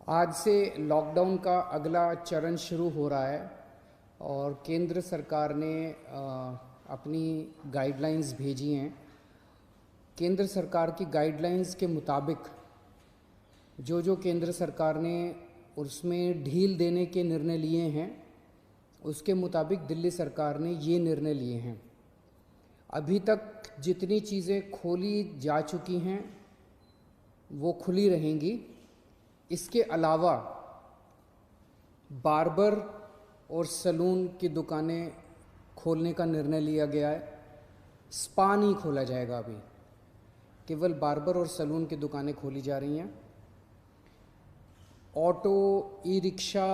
आज से लॉकडाउन का अगला चरण शुरू हो रहा है और केंद्र सरकार ने अपनी गाइडलाइंस भेजी हैं। केंद्र सरकार की गाइडलाइंस के मुताबिक जो केंद्र सरकार ने उसमें ढील देने के निर्णय लिए हैं, उसके मुताबिक दिल्ली सरकार ने ये निर्णय लिए हैं। अभी तक जितनी चीज़ें खोली जा चुकी हैं वो खुली रहेंगी। इसके अलावा बार्बर और सैलून की दुकानें खोलने का निर्णय लिया गया है। स्पा नहीं खोला जाएगा, अभी केवल बार्बर और सैलून की दुकानें खोली जा रही हैं। ऑटो, ई रिक्शा,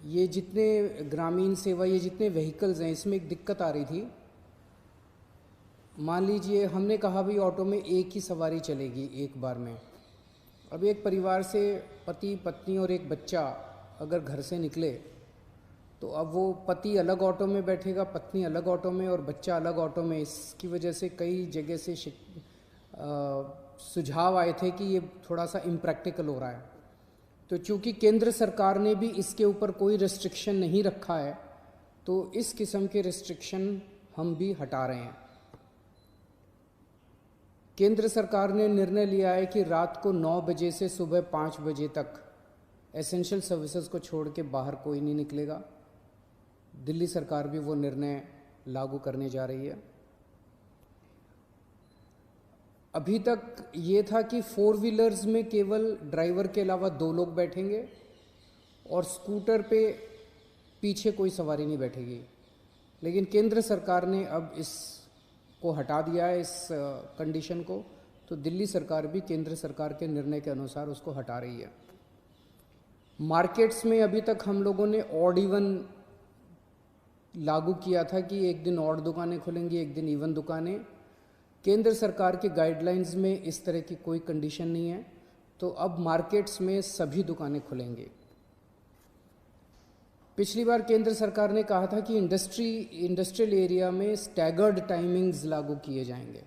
ये जितने ग्रामीण सेवा, ये जितने व्हीकल्स हैं, इसमें एक दिक्कत आ रही थी। मान लीजिए हमने कहा भाई ऑटो में एक ही सवारी चलेगी एक बार में। अब एक परिवार से पति पत्नी और एक बच्चा अगर घर से निकले तो अब वो पति अलग ऑटो में बैठेगा, पत्नी अलग ऑटो में और बच्चा अलग ऑटो में। इसकी वजह से कई जगह से सुझाव आए थे कि ये थोड़ा सा इम्प्रैक्टिकल हो रहा है। तो चूंकि केंद्र सरकार ने भी इसके ऊपर कोई रेस्ट्रिक्शन नहीं रखा है, तो इस किस्म के रेस्ट्रिक्शन हम भी हटा रहे हैं। केंद्र सरकार ने निर्णय लिया है कि रात को 9 बजे से सुबह 5 बजे तक एसेंशियल सर्विसेज को छोड़ के बाहर कोई नहीं निकलेगा। दिल्ली सरकार भी वो निर्णय लागू करने जा रही है। अभी तक ये था कि 4 व्हीलर्स में केवल ड्राइवर के अलावा 2 लोग बैठेंगे और स्कूटर पे पीछे कोई सवारी नहीं बैठेगी। लेकिन केंद्र सरकार ने अब इसको हटा दिया है, इस कंडीशन को। तो दिल्ली सरकार भी केंद्र सरकार के निर्णय के अनुसार उसको हटा रही है। मार्केट्स में अभी तक हम लोगों ने ऑड इवन लागू किया था कि एक दिन ऑड दुकानें खुलेंगी, एक दिन इवन दुकानें। केंद्र सरकार के गाइडलाइंस में इस तरह की कोई कंडीशन नहीं है, तो अब मार्केट्स में सभी दुकानें खुलेंगी। पिछली बार केंद्र सरकार ने कहा था कि इंडस्ट्रियल एरिया में स्टैगर्ड टाइमिंग्स लागू किए जाएंगे,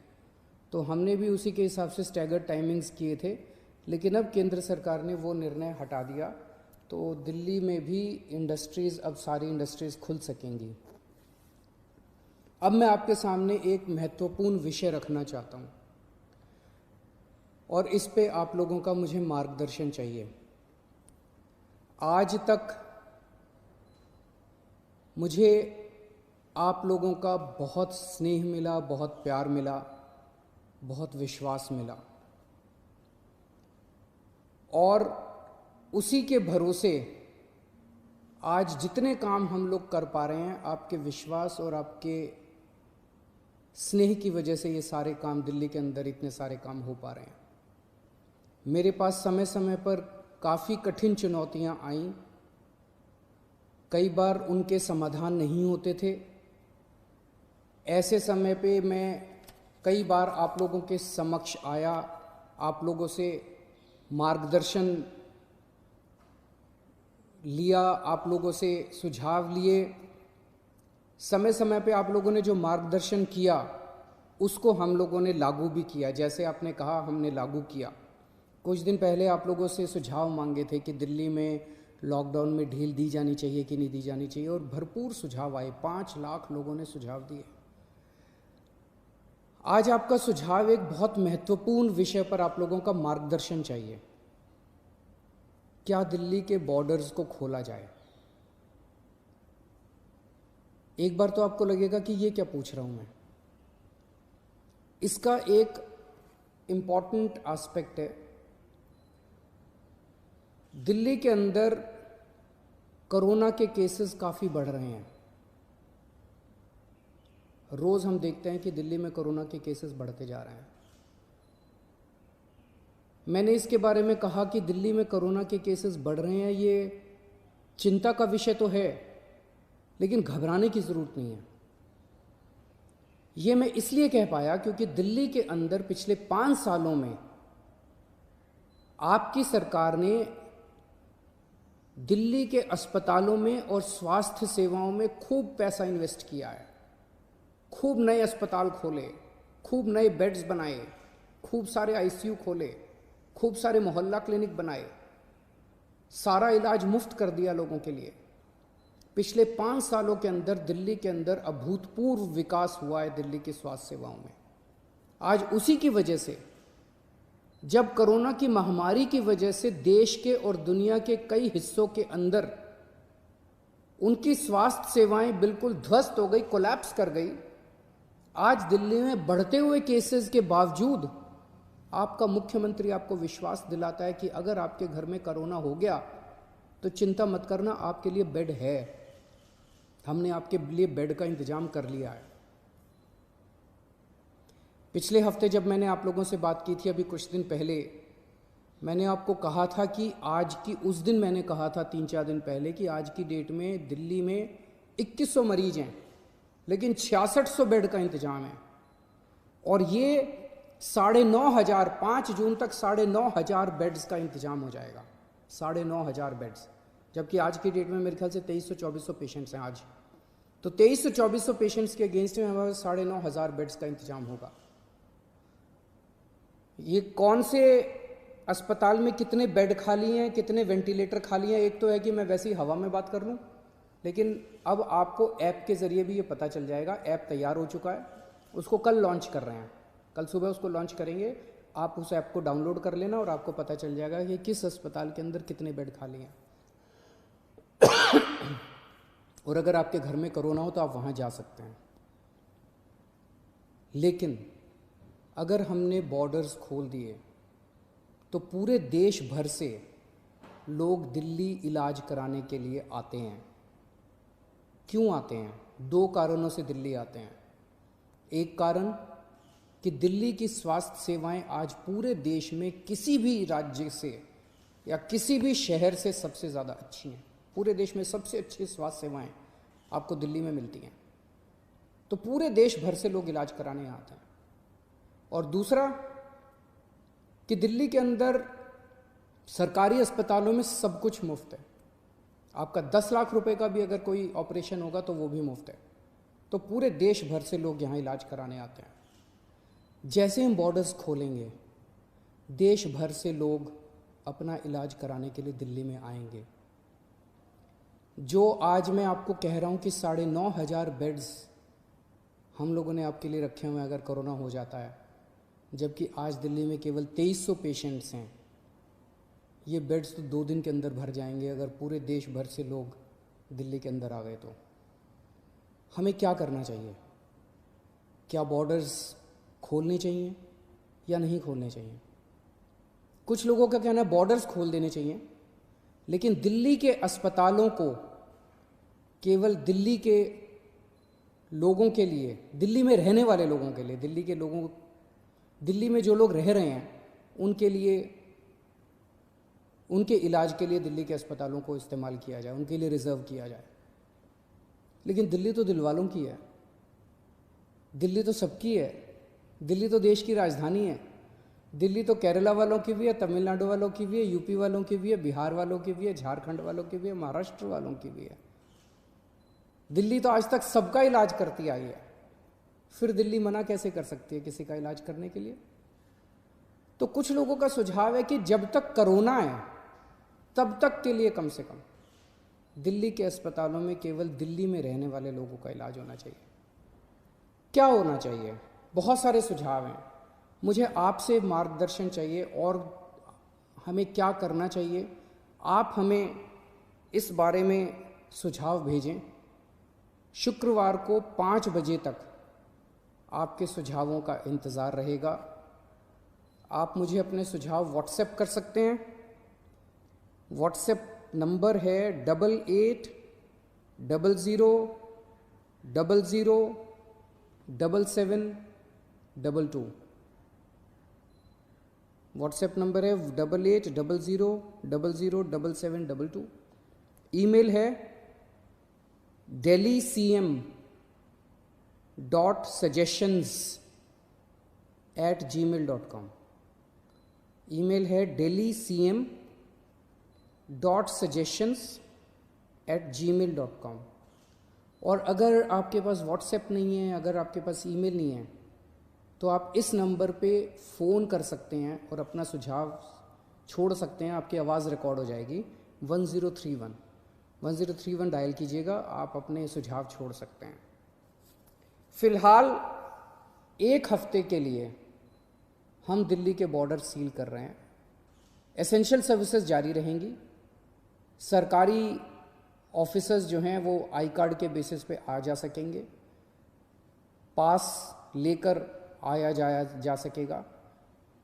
तो हमने भी उसी के हिसाब से स्टैगर्ड टाइमिंग्स किए थे। लेकिन अब केंद्र सरकार ने वो निर्णय हटा दिया, तो दिल्ली में भी अब सारी इंडस्ट्रीज़ खुल सकेंगी। अब मैं आपके सामने एक महत्वपूर्ण विषय रखना चाहता हूँ और इस पे आप लोगों का मुझे मार्गदर्शन चाहिए। आज तक मुझे आप लोगों का बहुत स्नेह मिला, बहुत प्यार मिला, बहुत विश्वास मिला, और उसी के भरोसे आज जितने काम हम लोग कर पा रहे हैं, आपके विश्वास और आपके स्नेह की वजह से ये सारे काम दिल्ली के अंदर इतने सारे काम हो पा रहे हैं। मेरे पास समय समय पर काफ़ी कठिन चुनौतियां आईं, कई बार उनके समाधान नहीं होते थे। ऐसे समय पे मैं कई बार आप लोगों के समक्ष आया, आप लोगों से मार्गदर्शन लिया, आप लोगों से सुझाव लिए। समय समय पे आप लोगों ने जो मार्गदर्शन किया उसको हम लोगों ने लागू भी किया। जैसे आपने कहा, हमने लागू किया। कुछ दिन पहले आप लोगों से सुझाव मांगे थे कि दिल्ली में लॉकडाउन में ढील दी जानी चाहिए कि नहीं दी जानी चाहिए, और भरपूर सुझाव आए। 5 लाख लोगों ने सुझाव दिए। आज आपका सुझाव एक बहुत महत्वपूर्ण विषय पर आप लोगों का मार्गदर्शन चाहिए। क्या दिल्ली के बॉर्डर्स को खोला जाए? एक बार तो आपको लगेगा कि ये क्या पूछ रहा हूं मैं। इसका एक इम्पॉर्टेंट एस्पेक्ट है, दिल्ली के अंदर कोरोना के केसेस काफ़ी बढ़ रहे हैं। रोज़ हम देखते हैं कि दिल्ली में कोरोना के केसेस बढ़ते जा रहे हैं। मैंने इसके बारे में कहा कि दिल्ली में कोरोना के केसेस बढ़ रहे हैं, ये चिंता का विषय तो है, लेकिन घबराने की ज़रूरत नहीं है। ये मैं इसलिए कह पाया क्योंकि दिल्ली के अंदर पिछले 5 सालों में आपकी सरकार ने दिल्ली के अस्पतालों में और स्वास्थ्य सेवाओं में खूब पैसा इन्वेस्ट किया है। खूब नए अस्पताल खोले, खूब नए बेड्स बनाए, खूब सारे आईसीयू खोले, खूब सारे मोहल्ला क्लिनिक बनाए, सारा इलाज मुफ्त कर दिया लोगों के लिए। पिछले 5 सालों के अंदर दिल्ली के अंदर अभूतपूर्व विकास हुआ है दिल्ली की स्वास्थ्य सेवाओं में। आज उसी की वजह से, जब कोरोना की महामारी की वजह से देश के और दुनिया के कई हिस्सों के अंदर उनकी स्वास्थ्य सेवाएं बिल्कुल ध्वस्त हो गई, कोलैप्स कर गई, आज दिल्ली में बढ़ते हुए केसेस के बावजूद आपका मुख्यमंत्री आपको विश्वास दिलाता है कि अगर आपके घर में कोरोना हो गया तो चिंता मत करना, आपके लिए बेड है, हमने आपके लिए बेड का इंतजाम कर लिया है। पिछले हफ्ते जब मैंने आप लोगों से बात की थी, अभी कुछ दिन पहले, मैंने आपको कहा था कि आज की, उस दिन मैंने कहा था 3-4 दिन पहले कि आज की डेट में दिल्ली में 2100 मरीज हैं, लेकिन 6600 बेड का इंतजाम है। और ये 9,500, 5 जून तक 9,500 बेड्स का इंतजाम हो जाएगा, 9,500 बेड्स। जबकि आज की डेट में मेरे ख्याल से 2300-2400 पेशेंट्स हैं आज। तो 2300-2400 पेशेंट्स के अगेंस्ट में हमारे 9,500 बेड्स का इंतजाम होगा। ये कौन से अस्पताल में कितने बेड खाली हैं, कितने वेंटिलेटर खाली हैं, एक तो है कि मैं वैसे ही हवा में बात कर लूँ, लेकिन अब आपको ऐप के ज़रिए भी ये पता चल जाएगा। ऐप तैयार हो चुका है, उसको कल लॉन्च कर रहे हैं, कल सुबह उसको लॉन्च करेंगे। आप उस ऐप को डाउनलोड कर लेना और आपको पता चल जाएगा कि किस अस्पताल के अंदर कितने बेड खाली हैं। और अगर आपके घर में कोरोना हो तो आप वहाँ जा सकते हैं। लेकिन अगर हमने बॉर्डर्स खोल दिए तो पूरे देश भर से लोग दिल्ली इलाज कराने के लिए आते हैं। क्यों आते हैं? 2 कारणों से दिल्ली आते हैं। एक कारण कि दिल्ली की स्वास्थ्य सेवाएं आज पूरे देश में किसी भी राज्य से या किसी भी शहर से सबसे ज़्यादा अच्छी हैं। पूरे देश में सबसे अच्छी स्वास्थ्य सेवाएं आपको दिल्ली में मिलती हैं, तो पूरे देश भर से लोग इलाज कराने आते हैं। और दूसरा कि दिल्ली के अंदर सरकारी अस्पतालों में सब कुछ मुफ्त है। आपका 10 लाख रुपए का भी अगर कोई ऑपरेशन होगा तो वो भी मुफ्त है। तो पूरे देश भर से लोग यहाँ इलाज कराने आते हैं। जैसे हम बॉर्डर्स खोलेंगे, देश भर से लोग अपना इलाज कराने के लिए दिल्ली में आएंगे। जो आज मैं आपको कह रहा हूँ कि 9,500 बेड्स हम लोगों ने आपके लिए रखे हुए हैं अगर कोरोना हो जाता है, जबकि आज दिल्ली में केवल 2300 पेशेंट्स हैं। ये बेड्स तो 2 दिन के अंदर भर जाएंगे अगर पूरे देश भर से लोग दिल्ली के अंदर आ गए। तो हमें क्या करना चाहिए? क्या बॉर्डर्स खोलने चाहिए या नहीं खोलने चाहिए? कुछ लोगों का कहना है बॉर्डर्स खोल देने चाहिए, लेकिन दिल्ली के अस्पतालों को केवल दिल्ली के लोगों के लिए, दिल्ली में रहने वाले लोगों के लिए, दिल्ली के लोगों, दिल्ली में जो लोग रह रहे हैं उनके लिए, उनके इलाज के लिए दिल्ली के अस्पतालों को इस्तेमाल किया जाए, उनके लिए रिजर्व किया जाए। लेकिन दिल्ली तो दिल वालों की है, दिल्ली तो सबकी है, दिल्ली तो देश की राजधानी है। दिल्ली तो केरला वालों की भी है, तमिलनाडु वालों की भी है, यूपी वालों की भी है, बिहार वालों की भी है, झारखंड वालों की भी है, महाराष्ट्र वालों की भी है। दिल्ली तो आज तक सबका इलाज करती आई है, फिर दिल्ली मना कैसे कर सकती है किसी का इलाज करने के लिए? तो कुछ लोगों का सुझाव है कि जब तक कोरोना है तब तक के लिए कम से कम दिल्ली के अस्पतालों में केवल दिल्ली में रहने वाले लोगों का इलाज होना चाहिए। क्या होना चाहिए? बहुत सारे सुझाव हैं। मुझे आपसे मार्गदर्शन चाहिए और हमें क्या करना चाहिए। आप हमें इस बारे में सुझाव भेजें। शुक्रवार को 5 बजे तक आपके सुझावों का इंतज़ार रहेगा। आप मुझे अपने सुझाव व्हाट्सएप कर सकते हैं। व्हाट्सएप नंबर है 8800007722। व्हाट्सएप नंबर है 8800007722। ईमेल है delhi.cm.suggestions@gmail.com। ईमेल है delhi.cm.suggestions@gmail.com। और अगर आपके पास व्हाट्सएप नहीं है, अगर आपके पास ईमेल नहीं है, तो आप इस नंबर पे फ़ोन कर सकते हैं और अपना सुझाव छोड़ सकते हैं, आपकी आवाज़ रिकॉर्ड हो जाएगी। 1031 डायल कीजिएगा, आप अपने सुझाव छोड़ सकते हैं। फ़िलहाल 1 हफ्ते के लिए हम दिल्ली के बॉर्डर सील कर रहे हैं। एसेंशियल सर्विसेज जारी रहेंगी। सरकारी ऑफिसर्स जो हैं वो आई कार्ड के बेसिस पे आ जा सकेंगे, पास लेकर आया जाया जा सकेगा।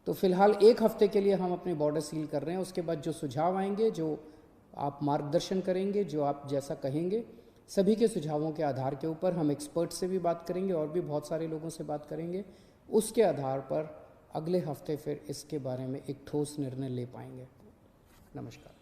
तो फ़िलहाल 1 हफ्ते के लिए हम अपने बॉर्डर सील कर रहे हैं। उसके बाद जो सुझाव आएंगे, जो आप मार्गदर्शन करेंगे, जो आप जैसा कहेंगे, सभी के सुझावों के आधार के ऊपर हम एक्सपर्ट से भी बात करेंगे और भी बहुत सारे लोगों से बात करेंगे। उसके आधार पर अगले हफ्ते फिर इसके बारे में एक ठोस निर्णय ले पाएंगे। नमस्कार।